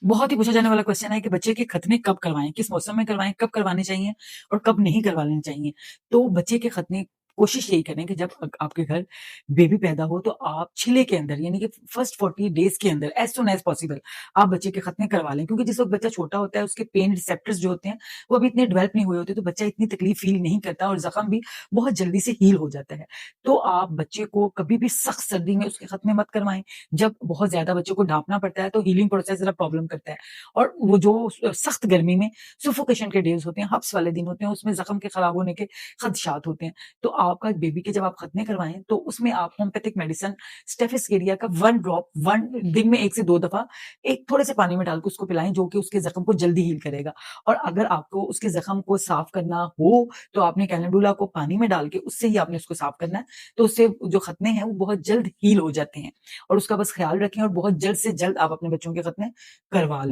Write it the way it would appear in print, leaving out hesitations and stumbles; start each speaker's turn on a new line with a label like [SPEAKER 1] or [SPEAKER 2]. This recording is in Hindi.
[SPEAKER 1] बहुत ही पूछा जाने वाला क्वेश्चन है कि बच्चे के खतने कब करवाएँ? किस मौसम में करवाएँ? कब करवाने चाहिए और कब नहीं करवाने चाहिए? तो बच्चे के खतने कोशिश यही करें कि जब आपके घर बेबी पैदा हो तो आप छिले के अंदर यानी कि फर्स्ट 40 डेज़ के अंदर एज़ सून एज़ पॉसिबल आप बच्चे के खतने करवा लें। क्योंकि जिस वक़्त बच्चा छोटा होता है उसके पेन रिसेप्टर्स जो होते हैं वो अभी इतने डेवलप नहीं हुए होते, तो बच्चा इतनी तकलीफ फ़ील नहीं करता और ज़ख्म भी बहुत जल्दी से हील हो जाता है। तो आप बच्चे को कभी भी सख्त सर्दी में उसके खतने मत करवाएँ। जब बहुत ज़्यादा बच्चों को ढाँपना पड़ता है तो हीलिंग प्रोसेस ज़रा प्रॉब्लम करता है। और वो जो सख्त गर्मी में सफोकेशन के डेज़ होते हैं, हब्स वाले दिन होते हैं, उसमें ज़ख्म के खराब होने के खदशात होते हैं। तो आपका बेबी के जब आप खतने करवाएँ तो उसमें आप होम्योपैथिक मेडिसिन स्टेफिस्केरिया का 1 ड्रॉप 1 दिन में 1 से 2 दफ़ा एक थोड़े से पानी में डाल के उसको पिलाएँ, जो कि उसके ज़ख्म को जल्दी हील करेगा। और अगर आपको उसके ज़ख्म को साफ़ करना हो तो आपने कैलेंडुला को पानी में डाल के उससे ही आपने उसको साफ़ करना है। तो उससे जो खतने हैं वो बहुत जल्द हील हो जाते हैं। और उसका बस ख़्याल रखें और बहुत जल्द से जल्द आप अपने बच्चों के खतने करवा लें।